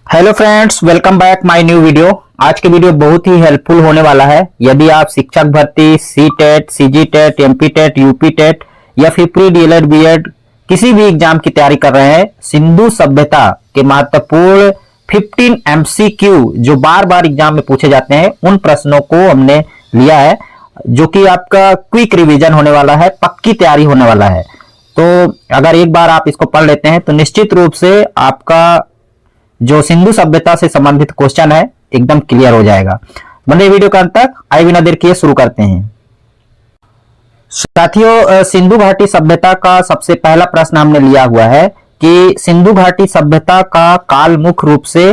Hello friends, welcome back my new video. आज के video बहुत ही हेल्पफुल होने वाला है। यदि आप शिक्षक भर्ती, C TET, C G TET, M P TET, UP TET या फिर प्री डीएलएड बीएड किसी भी एग्जाम की तैयारी कर रहे हैं, सिंधु सभ्यता के महत्वपूर्ण 15 एमसीक्यू जो बार बार एग्जाम में पूछे जाते हैं, उन प्रश्नों को हमने लिया है, जो कि आपका क्विक रिवीजन होने वाला है, पक्की तैयारी होने वाला है। तो अगर एक बार आप इसको पढ़ लेते हैं तो निश्चित रूप से आपका जो सिंधु सभ्यता से संबंधित क्वेश्चन है एकदम क्लियर हो जाएगा। बने वीडियो का अंत तक, आइए बिना देर किए शुरू करते हैं। साथियों, सिंधु घाटी सभ्यता का सबसे पहला प्रश्न हमने लिया हुआ है कि सिंधु घाटी सभ्यता का काल मुख्य रूप से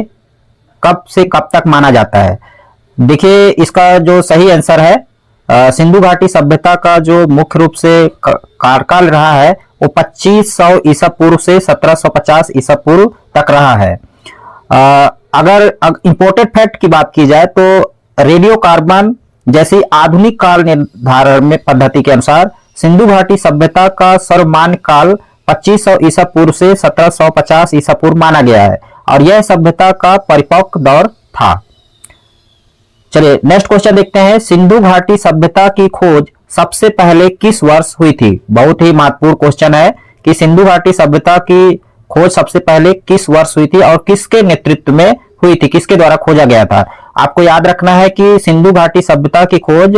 कब तक माना जाता है। देखिए, इसका जो सही आंसर है, सिंधु घाटी सभ्यता का जो मुख्य रूप से कार्यकाल रहा है वो 2500 ईसा पूर्व से 1750 ईसा पूर्व तक रहा है। अगर इंपोर्टेड फैक्ट की बात की जाए तो रेडियो कार्बन जैसी आधुनिक काल निर्धारण में पद्धति के अनुसार सिंधु घाटी सभ्यता का सर्वमान्य काल 2500 ईसा पूर्व से 1750 ईसा पूर्व माना गया है और यह सभ्यता का परिपक्व दौर था। चलिए नेक्स्ट क्वेश्चन देखते हैं। सिंधु घाटी सभ्यता की खोज सबसे पहले किस वर्ष हुई थी? बहुत ही महत्वपूर्ण क्वेश्चन है कि सिंधु घाटी सभ्यता की खोज सबसे पहले किस वर्ष हुई थी और किसके नेतृत्व में हुई थी, किसके द्वारा खोजा गया था। आपको याद रखना है कि सिंधु घाटी सभ्यता की खोज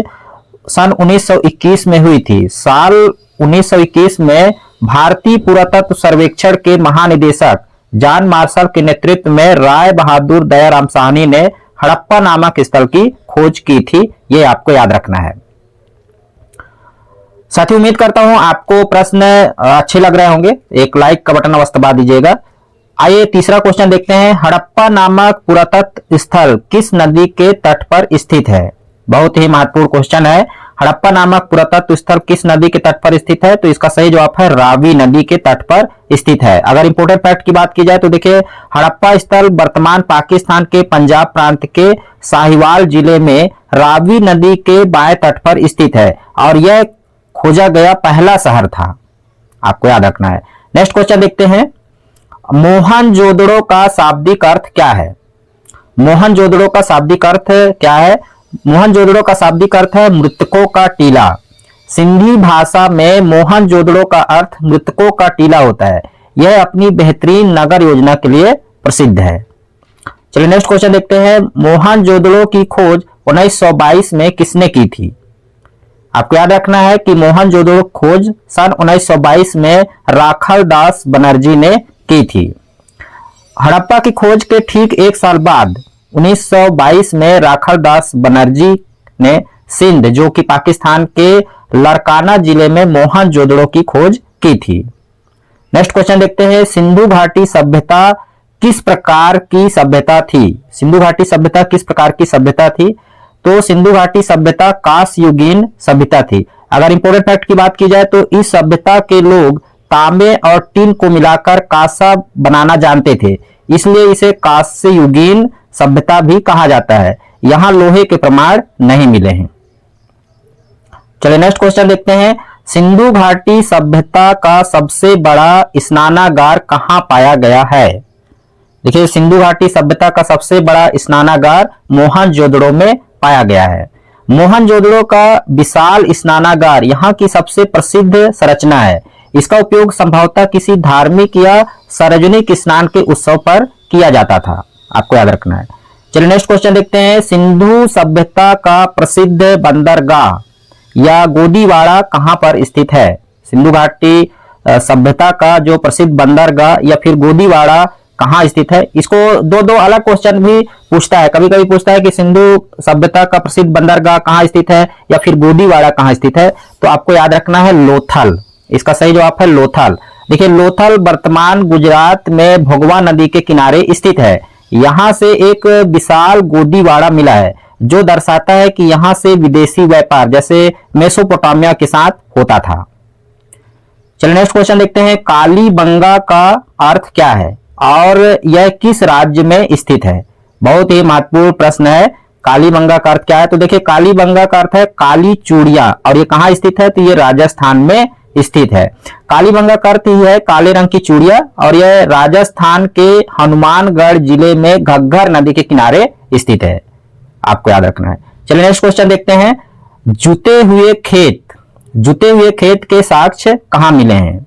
सन 1921 में हुई थी। साल 1921 में भारतीय पुरातत्व सर्वेक्षण के महानिदेशक जॉन मार्शल के नेतृत्व में राय बहादुर दयाराम साहनी ने हड़प्पा नामक स्थल की खोज की थी। यह आपको याद रखना है। साथी, उम्मीद करता हूं आपको प्रश्न अच्छे लग रहे होंगे। एक लाइक का बटन अवश्य दबा दीजिएगा। आइए तीसरा क्वेश्चन देखते हैं। हड़प्पा नामक पुरातत्व स्थल किस नदी के तट पर स्थित है? बहुत ही महत्वपूर्ण क्वेश्चन है। हड़प्पा नामक पुरातत्व स्थल किस नदी के तट पर स्थित है? तो इसका सही जवाब है रावी नदी के तट पर स्थित है। अगर इंपोर्टेंट फैक्ट की बात की जाए तो देखिए, हड़प्पा स्थल वर्तमान पाकिस्तान के पंजाब प्रांत के साहिवाल जिले में रावी नदी के बाएं तट पर स्थित है और यह खोजा गया पहला शहर था। आपको याद रखना है। नेक्स्ट क्वेश्चन देखते हैं। मोहनजोदड़ो का शाब्दिक अर्थ क्या है? मोहनजोदड़ो का शाब्दिक अर्थ क्या है? मोहनजोदड़ो का शाब्दिक अर्थ है मृतकों का टीला। सिंधी भाषा में मोहनजोदड़ो का अर्थ मृतकों का टीला होता है। यह अपनी बेहतरीन नगर योजना के लिए प्रसिद्ध है। चलिए नेक्स्ट क्वेश्चन देखते हैं। मोहनजोदड़ो की खोज 1922 में किसने की थी? आपको याद रखना है कि मोहनजोदड़ो खोज सन 1922 में राखल दास बनर्जी ने की थी। हड़प्पा की खोज के ठीक एक साल बाद 1922 में राखल दास बनर्जी ने सिंध, जो कि पाकिस्तान के लड़काना जिले में मोहनजोदड़ो की खोज की थी। नेक्स्ट क्वेश्चन देखते हैं। सिंधु घाटी सभ्यता किस प्रकार की सभ्यता थी? सिंधु घाटी सभ्यता किस प्रकार की सभ्यता थी? तो सिंधु घाटी सभ्यता कांस्ययुगीन सभ्यता थी। अगर इंपोर्टेंट फैक्ट की बात की जाए तो इस सभ्यता के लोग तांबे और टिन को मिलाकर कांसा बनाना जानते थे, इसलिए इसे कांस्ययुगीन सभ्यता भी कहा जाता है। यहां लोहे के प्रमाण नहीं मिले हैं। चलिए नेक्स्ट क्वेश्चन देखते हैं। सिंधु घाटी सभ्यता का सबसे बड़ा स्नानागार कहां पाया गया है? देखिए, सिंधु घाटी सभ्यता का सबसे बड़ा स्नानागार मोहनजोदड़ो में पाया गया है। मोहनजोदड़ो का विशाल स्नानागार यहाँ की सबसे प्रसिद्ध संरचना है। इसका उपयोग संभवतः किसी धार्मिक या सार्वजनिक स्नान के उत्सव पर किया जाता था। आपको याद रखना है। चलिए नेक्स्ट क्वेश्चन देखते हैं। सिंधु सभ्यता का प्रसिद्ध बंदरगाह या गोदीवाड़ा कहां पर स्थित है? सिंधु घाटी सभ्यता का जो प्रसिद्ध बंदरगाह या फिर गोदीवाड़ा कहां स्थित है? इसको दो अलग क्वेश्चन भी पूछता है। कभी कभी पूछता है कि सिंधु सभ्यता का प्रसिद्ध बंदरगाह कहां स्थित है या फिर गोदीवाड़ा कहां स्थित है। तो आपको याद रखना है लोथल। इसका सही जवाब है लोथल। देखिए, लोथल वर्तमान गुजरात में भोगवा नदी के किनारे स्थित है। यहां से एक विशाल गोदीवाड़ा मिला है, जो दर्शाता है कि यहां से विदेशी व्यापार जैसे मेसोपोटामिया के साथ होता था। चलिए नेक्स्ट क्वेश्चन देखते हैं। कालीबंगा का अर्थ क्या है और यह किस राज्य में स्थित है? बहुत ही महत्वपूर्ण प्रश्न है। कालीबंगा का अर्थ क्या है? तो देखिए, कालीबंगा का अर्थ है काली चूड़िया और ये कहां स्थित है? तो ये राजस्थान में स्थित है। कालीबंगा का अर्थ ही है काले रंग की चूड़ियां और यह राजस्थान के हनुमानगढ़ जिले में घग्गर नदी के किनारे स्थित है, आपको याद रखना है। चलिए नेक्स्ट क्वेश्चन देखते हैं। जुते हुए खेत के साक्ष्य कहां मिले हैं?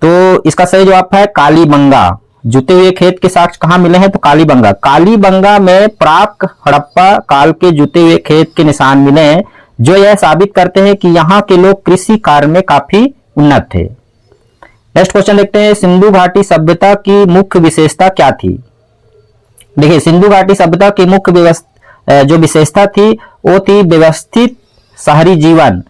तो इसका सही जवाब है कालीबंगा। जुते हुए खेत के साक्ष्य कहां मिले हैं? तो कालीबंगा। कालीबंगा में प्राक हड़प्पा काल के जुते हुए खेत के निशान मिले हैं, जो यह साबित करते हैं कि यहाँ के लोग कृषि कार्य में काफी उन्नत थे। नेक्स्ट क्वेश्चन देखते हैं। सिंधु घाटी सभ्यता की मुख्य विशेषता क्या थी? देखिए, सिंधु घाटी सभ्यता की मुख्य जो विशेषता थी वो थी व्यवस्थित शहरी जीवन।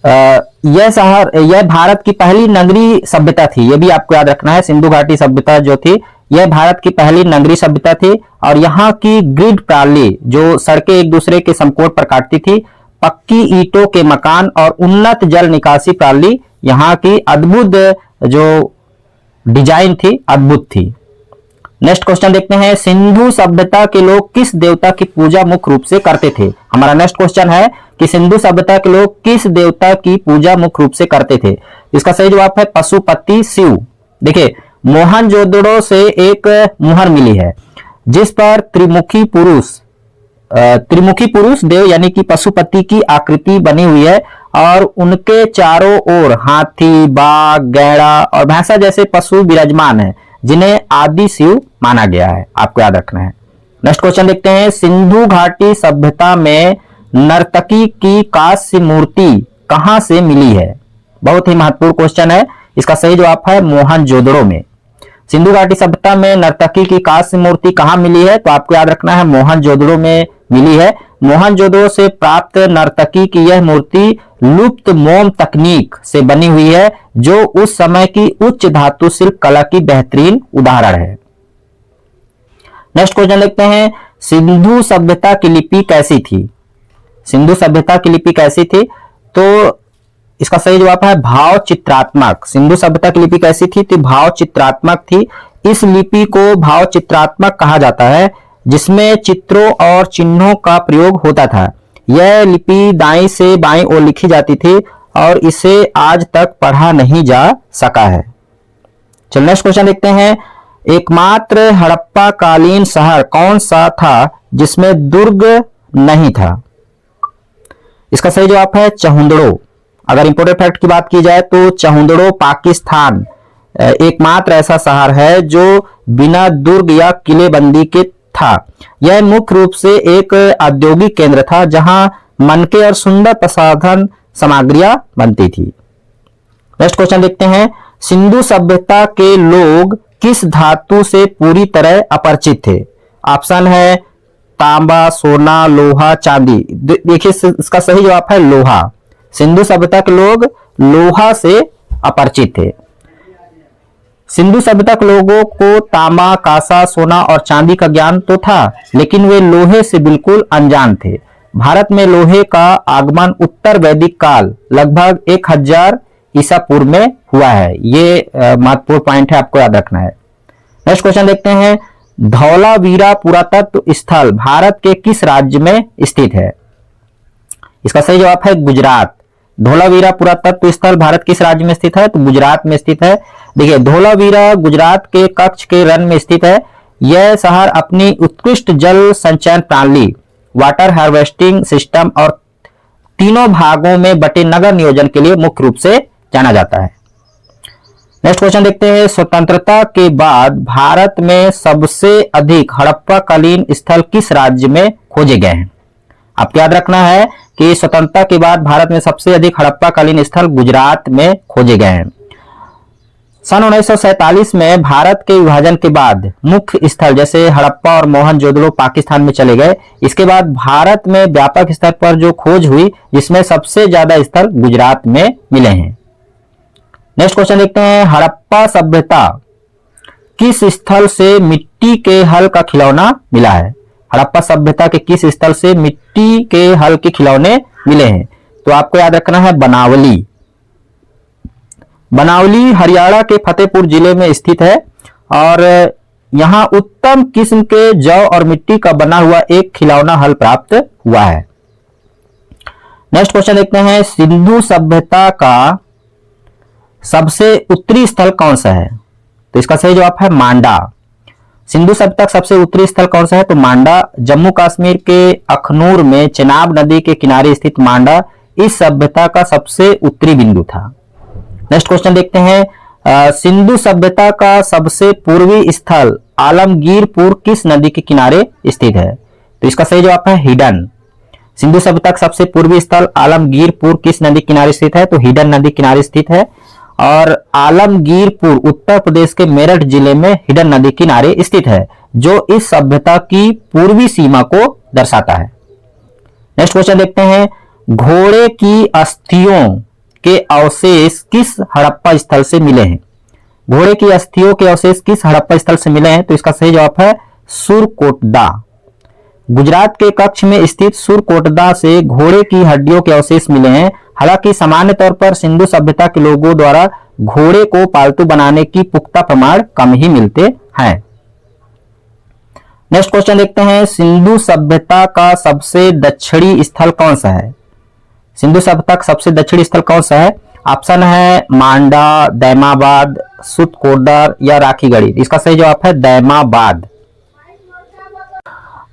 यह भारत की पहली नगरीय सभ्यता थी, यह भी आपको याद रखना है। सिंधु घाटी सभ्यता जो थी यह भारत की पहली नगरीय सभ्यता थी और यहाँ की ग्रिड प्रणाली, जो सड़कें एक दूसरे के समकोण पर काटती थी, पक्की ईंटों के मकान और उन्नत जल निकासी प्रणाली यहाँ की अद्भुत जो डिजाइन थी, अद्भुत थी। नेक्स्ट क्वेश्चन देखते हैं। सिंधु सभ्यता के लोग किस देवता की पूजा मुख्य रूप से करते थे? हमारा नेक्स्ट क्वेश्चन है कि सिंधु सभ्यता के लोग किस देवता की पूजा मुख्य रूप से करते थे? इसका सही जवाब है पशुपति शिव। देखिए, मोहनजोदड़ो से एक मुहर मिली है जिस पर त्रिमुखी पुरुष देव यानी कि पशुपति की आकृति बनी हुई है और उनके चारों ओर हाथी, बाघ, गैड़ा और भैंसा जैसे पशु विराजमान है, जिन्हें आदि शिव माना गया है, आपको याद रखना है। नेक्स्ट क्वेश्चन देखते हैं। सिंधु घाटी सभ्यता में नर्तकी की कांस्य मूर्ति कहां से मिली है? बहुत ही महत्वपूर्ण क्वेश्चन है। इसका सही जवाब है मोहनजोदड़ो में। सिंधु घाटी सभ्यता में नर्तकी की कांस्य मूर्ति कहां मिली है? तो आपको याद रखना है मोहनजोदड़ो में मिली है। मोहनजोदड़ो से प्राप्त नर्तकी की यह मूर्ति लुप्त मोम तकनीक से बनी हुई है, जो उस समय की उच्च धातु शिल्प कला की बेहतरीन उदाहरण है। नेक्स्ट क्वेश्चन देखते हैं। सिंधु सभ्यता की लिपि कैसी थी? सिंधु सभ्यता की लिपि कैसी थी? तो इसका सही जवाब है भाव चित्रात्मक। सिंधु सभ्यता की लिपि कैसी थी? तो भाव चित्रात्मक थी। इस लिपि को भाव चित्रात्मक कहा जाता है, जिसमें चित्रों और चिन्हों का प्रयोग होता था। यह लिपि दाईं से बाईं ओर लिखी जाती थी और इसे आज तक पढ़ा नहीं जा सका है। चलिए नेक्स्ट क्वेश्चन देखते हैं। एकमात्र हड़प्पा कालीन शहर कौन सा था जिसमें दुर्ग नहीं था? इसका सही जवाब है चहुंदड़ो। अगर इंपोर्टेंट फैक्ट की बात की जाए तो चहुंदड़ो पाकिस्तान एकमात्र ऐसा शहर है जो बिना दुर्ग या किलेबंदी के था। यह मुख्य रूप से एक औद्योगिक केंद्र था जहां मनके और सुंदर प्रसाधन सामग्रियां बनती थी। नेक्स्ट क्वेश्चन देखते हैं। सिंधु सभ्यता के लोग किस धातु से पूरी तरह अपरिचित थे? ऑप्शन है तांबा, सोना, लोहा, चांदी। देखिए, इसका सही जवाब है लोहा। सिंधु सभ्यता के लोग लोहा से अपरिचित थे। सिंधु सभ्यता के लोगों को तांबा, कांसा, सोना और चांदी का ज्ञान तो था, लेकिन वे लोहे से बिल्कुल अनजान थे। भारत में लोहे का आगमन उत्तर वैदिक काल लगभग 1000 ईसा पूर्व में हुआ है। ये महत्वपूर्ण पॉइंट है, आपको याद रखना है। नेक्स्ट क्वेश्चन देखते हैं। धौलावीरा पुरातत्व स्थल भारत के किस राज्य में स्थित है? इसका सही जवाब है गुजरात। धौलावीरा पुरातत्व स्थल भारत किस राज्य में स्थित है? तो गुजरात में स्थित है। देखिए, धौलावीरा गुजरात के कच्छ के रण में स्थित है। यह शहर अपनी उत्कृष्ट जल संचयन प्रणाली, वाटर हार्वेस्टिंग सिस्टम और तीनों भागों में बटे नगर नियोजन के लिए मुख्य रूप से जाना जाता है। नेक्स्ट क्वेश्चन देखते हैं। स्वतंत्रता के बाद भारत में सबसे अधिक हड़प्पा कालीन स्थल किस राज्य में खोजे गए हैं? आपको याद रखना है कि स्वतंत्रता के बाद भारत में सबसे अधिक हड़प्पा कालीन स्थल गुजरात में खोजे गए हैं। सन 1947 में भारत के विभाजन के बाद मुख्य स्थल जैसे हड़प्पा और मोहनजोदड़ो पाकिस्तान में चले गए। इसके बाद भारत में व्यापक स्तर पर जो खोज हुई, जिसमें सबसे ज्यादा स्थल गुजरात में मिले हैं। नेक्स्ट क्वेश्चन देखते हैं। हड़प्पा सभ्यता किस स्थल से मिट्टी के हल का खिलौना मिला है? हड़प्पा सभ्यता के किस स्थल से मिट्टी के हल के खिलौने मिले हैं? तो आपको याद रखना है बनावली। बनावली हरियाणा के फतेहपुर जिले में स्थित है और यहां उत्तम किस्म के जौ और मिट्टी का बना हुआ एक खिलौना हल प्राप्त हुआ है। नेक्स्ट क्वेश्चन देखते हैं, सिंधु सभ्यता का सबसे उत्तरी स्थल कौन सा है? तो इसका सही जवाब है मांडा। सिंधु सभ्यता का सबसे उत्तरी स्थल कौन सा है? तो मांडा। जम्मू कश्मीर के अखनूर में चेनाब नदी के किनारे स्थित मांडा इस सभ्यता का सबसे उत्तरी बिंदु था। नेक्स्ट क्वेश्चन देखते हैं, सिंधु सभ्यता का सबसे पूर्वी स्थल आलमगीरपुर किस नदी के किनारे स्थित है? तो इसका सही जवाब है हिडन। सिंधु सभ्यता का सबसे पूर्वी स्थल आलमगीरपुर किस नदी किनारे स्थित है? तो हिडन नदी किनारे स्थित है। और आलमगीरपुर उत्तर प्रदेश के मेरठ जिले में हिडन नदी किनारे स्थित है, जो इस सभ्यता की पूर्वी सीमा को दर्शाता है। नेक्स्ट क्वेश्चन देखते हैं, घोड़े की अस्थियों के अवशेष किस हड़प्पा स्थल से मिले हैं? घोड़े की अस्थियों के अवशेष किस हड़प्पा स्थल से मिले हैं? तो इसका सही जवाब है सुरकोटदा। गुजरात के कच्छ में स्थित सुरकोटदा से घोड़े की हड्डियों के अवशेष मिले हैं। हालांकि सामान्य तौर पर सिंधु सभ्यता के लोगों द्वारा घोड़े को पालतू बनाने की पुख्ता प्रमाण कम ही मिलते हैं। नेक्स्ट क्वेश्चन देखते हैं, सिंधु सभ्यता का सबसे दक्षिणी स्थल कौन सा है? सिंधु सभ्यता का सबसे दक्षिणी स्थल कौन सा है? ऑप्शन है मांडा, दैमाबाद, सुतकोडर या राखीगढ़ी। इसका सही जवाब है दैमाबाद।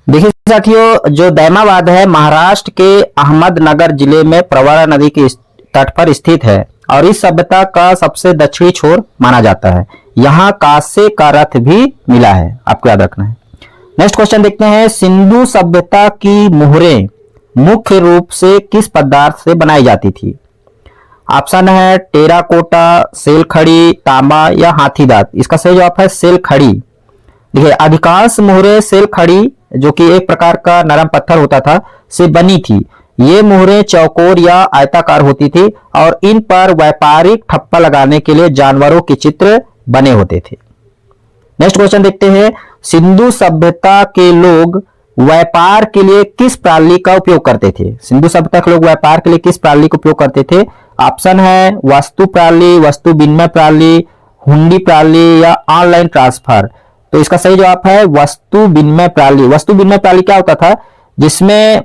देखिए साथियों, जो दैमाबाद है महाराष्ट्र के अहमदनगर जिले में प्रवरा नदी के तट पर स्थित है और इस सभ्यता का सबसे दक्षिणी छोर माना जाता है। यहाँ कांसे का रथ भी मिला है, आपको याद रखना है। नेक्स्ट क्वेश्चन देखते हैं, सिंधु सभ्यता की मोहरें मुख्य रूप से किस पदार्थ से बनाई जाती थी? ऑप्शन है टेराकोटा, सेल खड़ी, तांबा या हाथी दांत। इसका सही जवाब है सेल खड़ी। देखिए, अधिकांश मोहरें सेल खड़ी, जो कि एक प्रकार का नरम पत्थर होता था, से बनी थी। ये मोहरें चौकोर या आयताकार होती थी और इन पर व्यापारिक ठप्पा लगाने के लिए जानवरों के चित्र बने होते थे। नेक्स्ट क्वेश्चन देखते हैं, सिंधु सभ्यता के लोग व्यापार के लिए किस प्रणाली का उपयोग करते थे? सिंधु सभ्यता के लोग व्यापार के लिए किस प्रणाली का उपयोग करते थे? ऑप्शन है वस्तु प्रणाली, वस्तु विनिमय प्रणाली, हुंडी प्रणाली या ऑनलाइन ट्रांसफर। तो इसका सही जवाब है वस्तु विनिमय प्रणाली। वस्तु विनिमय प्रणाली क्या होता था? जिसमें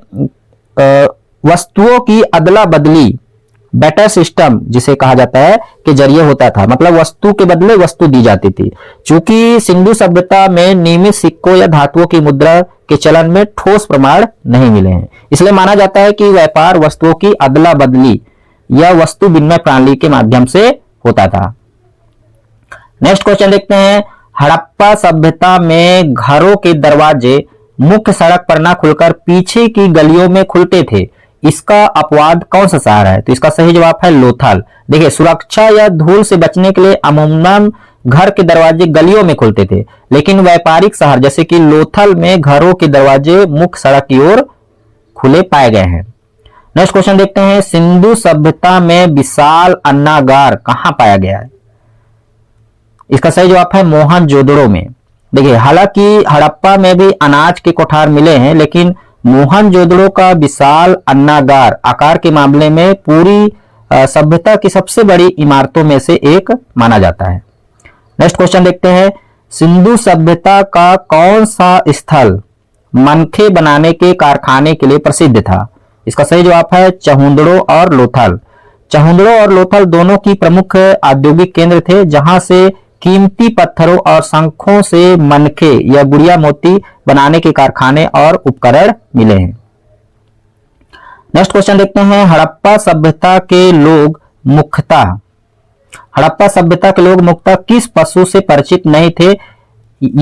वस्तुओं की अदला बदली, बैटर सिस्टम जिसे कहा जाता है, के जरिए होता था। मतलब वस्तु के बदले वस्तु दी जाती थी। चूंकि सिंधु सभ्यता में नियमित सिक्कों या धातुओं की मुद्रा के चलन में ठोस प्रमाण नहीं मिले हैं, इसलिए माना जाता है कि व्यापार वस्तुओं की अदला बदली या वस्तु विनिमय प्रणाली के माध्यम से होता था। नेक्स्ट क्वेश्चन देखते हैं, हड़प्पा सभ्यता में घरों के दरवाजे मुख्य सड़क पर न खुलकर पीछे की गलियों में खुलते थे। इसका अपवाद कौन सा शहर है? तो इसका सही जवाब है लोथल। देखिए, सुरक्षा या धूल से बचने के लिए अमूमन घर के दरवाजे गलियों में खुलते थे, लेकिन व्यापारिक शहर जैसे कि लोथल में घरों के दरवाजे मुख्य सड़क की ओर खुले पाए गए हैं। नेक्स्ट क्वेश्चन देखते हैं, सिंधु सभ्यता में विशाल अन्नागार कहां पाया गया है? इसका सही जवाब है मोहनजोदड़ो में। देखिए, हालांकि हड़प्पा में भी अनाज के कोठार मिले हैं, लेकिन मोहनजोदड़ो का विशाल अन्नागार आकार के मामले में पूरी सभ्यता की सबसे बड़ी इमारतों में से एक माना जाता है। नेक्स्ट क्वेश्चन देखते हैं, सिंधु सभ्यता का कौन सा स्थल मनखे बनाने के कारखाने के लिए प्रसिद्ध था? इसका सही जवाब है चहुंदड़ो और लोथल। चहुंदड़ो और लोथल दोनों की प्रमुख औद्योगिक केंद्र थे, जहां से कीमती पत्थरों और शंखों से मनखे या गुड़िया मोती बनाने के कारखाने और उपकरण मिले हैं। नेक्स्ट क्वेश्चन देखते हैं, हड़प्पा सभ्यता के लोग मुख्यतः किस पशु से परिचित नहीं थे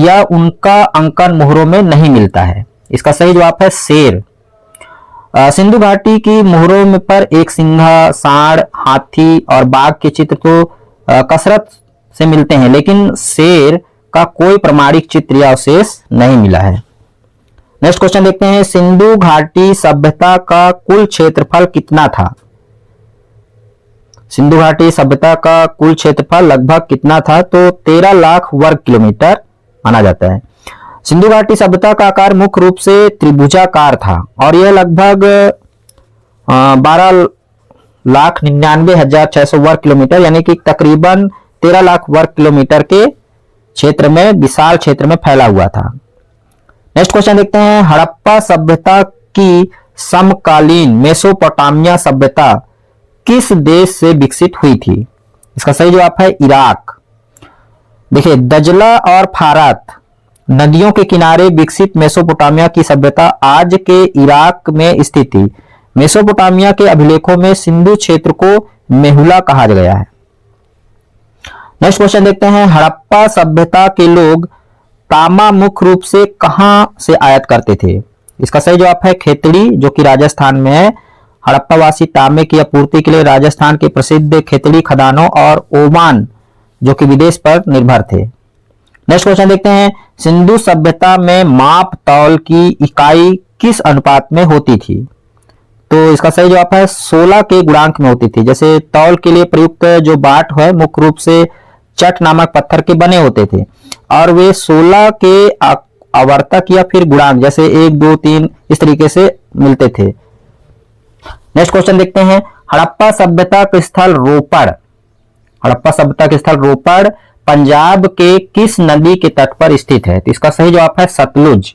या उनका अंकन मोहरों में नहीं मिलता है? इसका सही जवाब है शेर। सिंधु घाटी की मोहरों में पर एक सिंहा, सांड, हाथी और बाघ के चित्र तो कसरत से मिलते हैं, लेकिन शेर का कोई प्रमाणिक चित्र या अवशेष नहीं मिला है। नेक्स्ट क्वेश्चन देखते हैं, सिंधु घाटी सभ्यता का कुल क्षेत्रफल कितना था? सिंधु घाटी सभ्यता का कुल क्षेत्रफल लगभग कितना था? तो 13 लाख वर्ग किलोमीटर माना जाता है। सिंधु घाटी सभ्यता का आकार मुख्य रूप से त्रिभुजाकार था और यह लगभग 12,99,600 वर्ग किलोमीटर यानी कि तकरीबन 13 लाख वर्ग किलोमीटर के क्षेत्र में, विशाल क्षेत्र में फैला हुआ था। नेक्स्ट क्वेश्चन देखते हैं, हड़प्पा सभ्यता की समकालीन मेसोपोटामिया सभ्यता किस देश से विकसित हुई थी? इसका सही जवाब है इराक। देखिए, दजला और फारात नदियों के किनारे विकसित मेसोपोटामिया की सभ्यता आज के इराक में स्थित थी। मेसोपोटामिया के अभिलेखों में सिंधु क्षेत्र को मेहुला कहा गया है। नेक्स्ट क्वेश्चन देखते हैं, हड़प्पा सभ्यता के लोग तांबा मुख्य रूप से कहां से आयात करते थे? इसका सही जवाब है खेतड़ी, जो कि राजस्थान में है। हड़प्पावासी तांबे की आपूर्ति के लिए राजस्थान के प्रसिद्ध खेतड़ी खदानों और ओमान, जो कि विदेश पर निर्भर थे। नेक्स्ट क्वेश्चन देखते हैं, सिंधु सभ्यता में माप तौल की इकाई किस अनुपात में होती थी? तो इसका सही जवाब है 16 के गुणांक में होती थी। जैसे तौल के लिए प्रयुक्त जो बाट है मुख्य रूप से चट नामक पत्थर के बने होते थे और वे 16 के आवर्तक या फिर गुणांक जैसे 1, 2, 3 इस तरीके से मिलते थे। नेक्स्ट क्वेश्चन देखते हैं, हड़प्पा सभ्यता का स्थल रोपड़। हड़प्पा सभ्यता का स्थल रोपड़ पंजाब के किस नदी के तट पर स्थित है? तो इसका सही जवाब है सतलुज।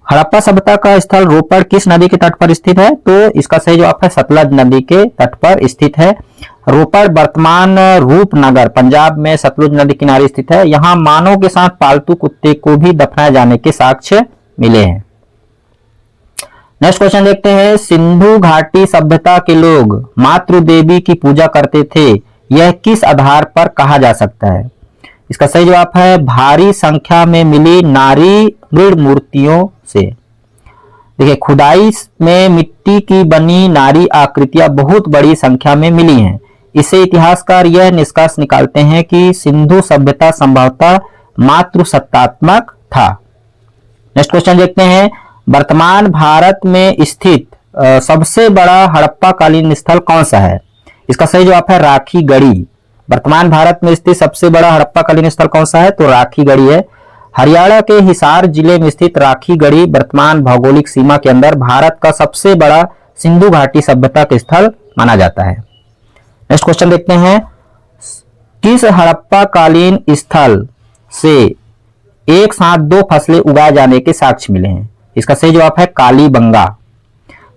हड़प्पा सभ्यता का स्थल रोपड़ किस नदी के तट पर स्थित है? तो इसका सही जवाब है सतलज नदी के तट पर स्थित है। रोपड़ वर्तमान रूपनगर पंजाब में सतलुज नदी किनारे स्थित है। यहां मानव के साथ पालतू कुत्ते को भी दफनाए जाने के साक्ष्य मिले हैं। नेक्स्ट क्वेश्चन देखते हैं, सिंधु घाटी सभ्यता के लोग मातृ देवी की पूजा करते थे, यह किस आधार पर कहा जा सकता है? इसका सही जवाब है भारी संख्या में मिली नारी दृढ़ मूर्तियों से। देखिए, खुदाई में मिट्टी की बनी नारी आकृतियां बहुत बड़ी संख्या में मिली हैं। इससे इतिहासकार यह निष्कर्ष निकालते हैं कि सिंधु सभ्यता संभवतः मातृसत्तात्मक था। नेक्स्ट क्वेश्चन देखते हैं, वर्तमान भारत में स्थित सबसे बड़ा हड़प्पा कालीन स्थल कौन सा है? इसका सही जवाब है राखी गढ़ी। वर्तमान भारत में स्थित सबसे बड़ा हड़प्पा कालीन स्थल कौन सा है? तो राखी गढ़ी है। हरियाणा के हिसार जिले में स्थित राखी गढ़ी वर्तमान भौगोलिक सीमा के अंदर भारत का सबसे बड़ा सिंधु घाटी सभ्यता का स्थल माना जाता है। नेक्स्ट क्वेश्चन देखते हैं, किस हड़प्पा कालीन स्थल से एक साथ 2 फसलें उगाए जाने के साक्ष्य मिले हैं? इसका सही जवाब है कालीबंगा।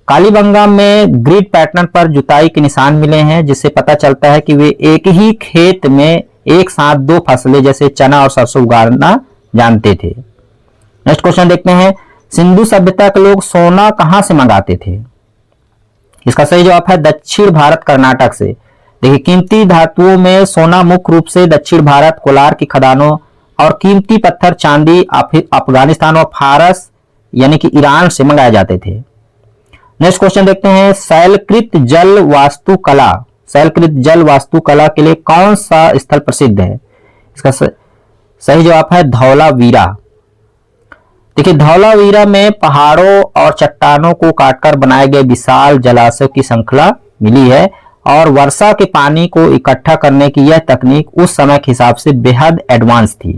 कालीबंगा में ग्रिड पैटर्न पर जुताई के निशान मिले हैं, जिससे पता चलता है कि वे एक ही खेत में एक साथ 2 फसलें जैसे चना और सरसों उगाना जानते थे। नेक्स्ट क्वेश्चन देखते हैं, सिंधु सभ्यता के लोग सोना कहां से मंगाते थे? इसका सही जवाब है दक्षिण भारत कर्नाटक से। देखिए, कीमती धातुओं में सोना मुख्य रूप से दक्षिण भारत कोलार की खदानों और कीमती पत्थर चांदी अफगानिस्तान और फारस यानी कि ईरान से मंगाए जाते थे। नेक्स्ट क्वेश्चन देखते हैं, शैलकृत जल वास्तुकला। शैलकृत जल वास्तुकला के लिए कौन सा स्थल प्रसिद्ध है? इसका सही जवाब है धौलावीरा। देखिए, धौलावीरा में पहाड़ों और चट्टानों को काटकर बनाए गए विशाल जलाशयों की श्रृंखला मिली है और वर्षा के पानी को इकट्ठा करने की यह तकनीक उस समय के हिसाब से बेहद एडवांस थी।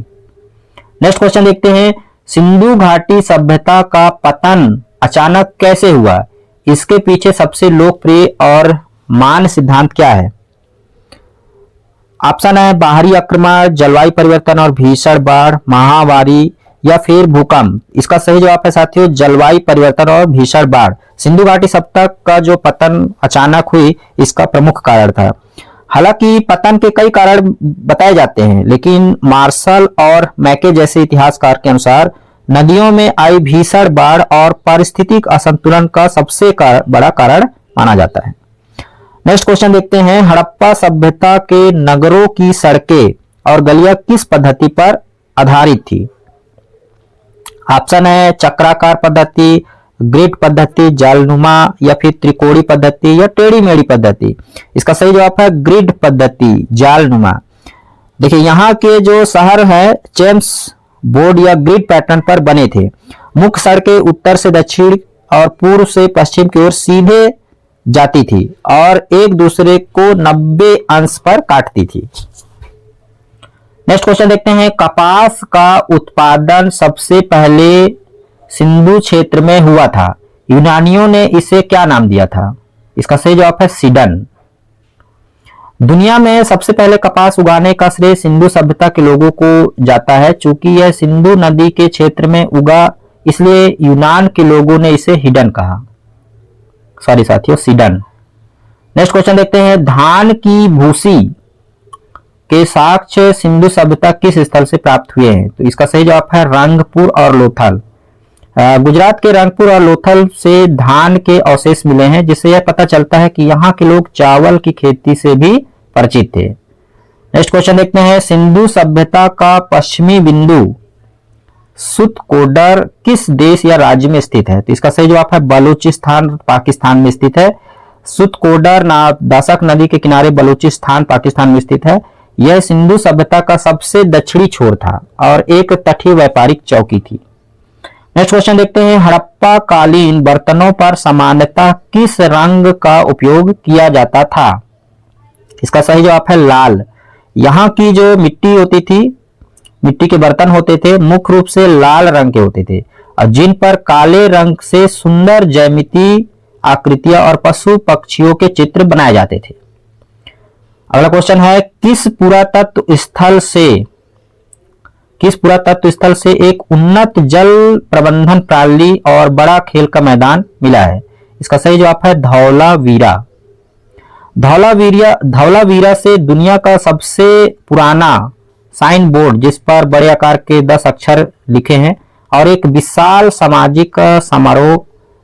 नेक्स्ट क्वेश्चन देखते हैं, सिंधु घाटी सभ्यता का पतन अचानक कैसे हुआ? इसके पीछे सबसे लोकप्रिय और मान्य सिद्धांत क्या है? ऑप्शन है बाहरी आक्रमण, जलवायु परिवर्तन और भीषण बाढ़, महामारी या फिर भूकंप। इसका सही जवाब है साथियों जलवायु परिवर्तन और भीषण बाढ़। सिंधु घाटी सभ्यता का जो पतन अचानक हुई इसका प्रमुख कारण था। हालांकि पतन के कई कारण बताए जाते हैं, लेकिन मार्शल और मैके जैसे इतिहासकार के अनुसार नदियों में आई भीषण बाढ़ और पारिस्थितिक असंतुलन का सबसे बड़ा कारण माना जाता है। नेक्स्ट क्वेश्चन देखते हैं, हड़प्पा सभ्यता के नगरों की सड़कें और गलियां किस पद्धति पर आधारित थी? ऑप्शन है चक्राकार पद्धति, ग्रिड पद्धति, जालनुमा या फिर त्रिकोणी पद्धति या टेढ़ी मेढ़ी पद्धति। इसका सही जवाब है ग्रिड पद्धति, जालनुमा। देखिए, यहाँ के जो शहर है चेम्स बोर्ड या ग्रिड पैटर्न पर बने थे। मुख्य सड़कें उत्तर से दक्षिण और पूर्व से पश्चिम की ओर सीधे जाती थी और एक दूसरे को 90 अंश पर काटती थी। नेक्स्ट क्वेश्चन देखते हैं, कपास का उत्पादन सबसे पहले सिंधु क्षेत्र में हुआ था, यूनानियों ने इसे क्या नाम दिया था? इसका सही जवाब है सीडन। दुनिया में सबसे पहले कपास उगाने का श्रेय सिंधु सभ्यता के लोगों को जाता है, चूंकि यह सिंधु नदी के क्षेत्र में उगा इसलिए यूनान के लोगों ने इसे हिडन कहा। सॉरी साथियों, सीडन। नेक्स्ट क्वेश्चन देखते हैं, धान की भूसी के साक्ष्य सिंधु सभ्यता किस स्थल से प्राप्त हुए हैं? तो इसका सही जवाब है रंगपुर और लोथल। गुजरात के रंगपुर और लोथल से धान के अवशेष मिले हैं, जिससे यह पता चलता है कि यहाँ के लोग चावल की खेती से भी परिचित थे। नेक्स्ट क्वेश्चन देखते हैं, सिंधु सभ्यता का पश्चिमी बिंदु सुतकोडर किस देश या राज्य में स्थित है? तो इसका सही जवाब है बलूचिस्तान, पाकिस्तान में स्थित है। सुतकोडर दासक नदी के किनारे बलूचिस्तान, पाकिस्तान में स्थित है। यह सिंधु सभ्यता का सबसे दक्षिणी छोर था और एक तटीय व्यापारिक चौकी थी। नेक्स्ट क्वेश्चन देखते हैं, हड़प्पा कालीन बर्तनों पर सामान्यतः किस रंग का उपयोग किया जाता था? इसका सही जवाब है लाल। यहाँ की जो मिट्टी होती थी, मिट्टी के बर्तन होते थे, मुख्य रूप से लाल रंग के होते थे और जिन पर काले रंग से सुंदर ज्यामितीय आकृतियां और पशु पक्षियों के चित्र बनाए जाते थे। अगला क्वेश्चन है, किस पुरातत्व स्थल से एक उन्नत जल प्रबंधन प्रणाली और बड़ा खेल का मैदान मिला है? इसका सही जवाब है धौलावीरा। धौलावीरा से दुनिया का सबसे पुराना साइन बोर्ड, जिस पर बड़े आकार के 10 अक्षर लिखे हैं, और एक विशाल सामाजिक समारोह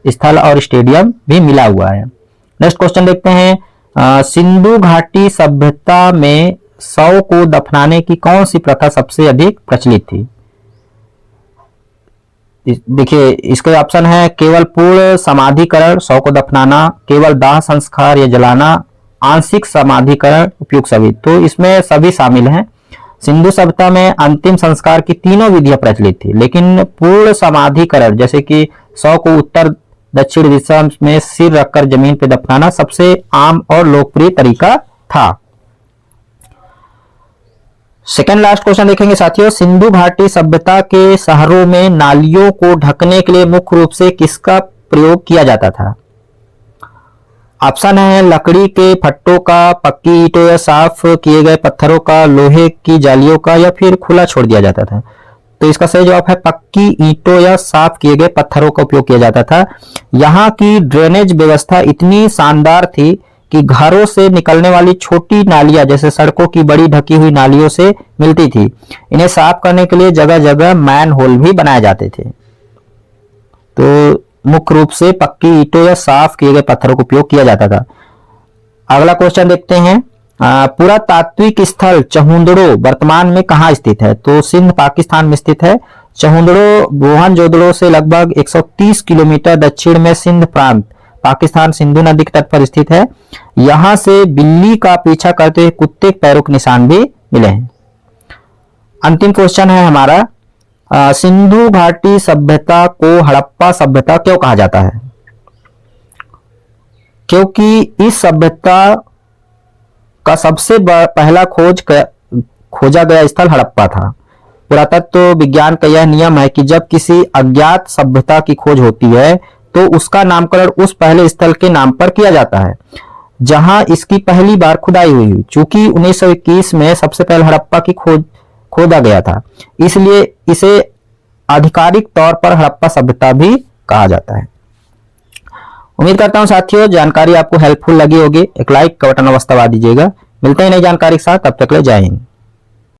स्थल और स्टेडियम भी मिला हुआ है। नेक्स्ट क्वेश्चन देखते हैं, सिंधु घाटी सभ्यता में शव को दफनाने की कौन सी प्रथा सबसे अधिक प्रचलित थी? देखिए, इसके ऑप्शन है केवल पूर्ण समाधिकरण, शव को दफनाना, केवल दाह संस्कार या जलाना, आंशिक समाधिकरण, उपयुक्त सभी। तो इसमें सभी शामिल हैं। सिंधु सभ्यता में अंतिम संस्कार की तीनों विधियां प्रचलित थी, लेकिन पूर्ण समाधिकरण जैसे कि शव को उत्तर दक्षिण दिशा में सिर रखकर जमीन पर दफनाना सबसे आम और लोकप्रिय तरीका था। सेकेंड लास्ट क्वेश्चन देखेंगे साथियों, सिंधु घाटी सभ्यता के शहरों में नालियों को ढकने के लिए मुख्य रूप से किसका प्रयोग किया जाता था? ऑप्शन है लकड़ी के फट्टों का, पक्की ईंटों या साफ किए गए पत्थरों का, लोहे की जालियों का, या फिर खुला छोड़ दिया जाता था। तो इसका सही जवाब है पक्की ईंटों या साफ किए गए पत्थरों का उपयोग किया जाता था। यहाँ की ड्रेनेज व्यवस्था इतनी शानदार थी कि घरों से निकलने वाली छोटी नालियां जैसे सड़कों की बड़ी ढकी हुई नालियों से मिलती थी। इन्हें साफ करने के लिए जगह जगह मैन होल भी बनाए जाते थे। तो मुख्य रूप से पक्की ईंटों या साफ किए गए पत्थरों का उपयोग किया जाता था। अगला क्वेश्चन देखते हैं, पुरातात्विक स्थल चहुंदड़ो वर्तमान में कहाँ स्थित है? तो सिंध पाकिस्तान में स्थित है। चहुंदड़ो मोहनजोदड़ो से लगभग 130 किलोमीटर दक्षिण में सिंध प्रांत पाकिस्तान सिंधु नदी के तट पर स्थित है। यहां से बिल्ली का पीछा करते हुए कुत्ते के पैरों के निशान भी मिले हैं। अंतिम क्वेश्चन है हमारा, सिंधु घाटी सभ्यता को हड़प्पा सभ्यता क्यों कहा जाता है? क्योंकि इस सभ्यता का सबसे पहला खोजा गया स्थल हड़प्पा था। पुरातत्व विज्ञान का यह नियम है कि जब किसी अज्ञात सभ्यता की खोज होती है तो उसका नामकरण उस पहले स्थल के नाम पर किया जाता है जहां इसकी पहली बार खुदाई हुई। चूंकि 1921 में सबसे पहले हड़प्पा की खोदा गया था, इसलिए इसे आधिकारिक तौर पर हड़प्पा सभ्यता भी कहा जाता है। उम्मीद करता हूं साथियों जानकारी आपको हेल्पफुल लगी होगी। एक लाइक का बटन अवश्य दबा दीजिएगा। मिलते हैं नई जानकारी के साथ, तब तक ले जय हिंद।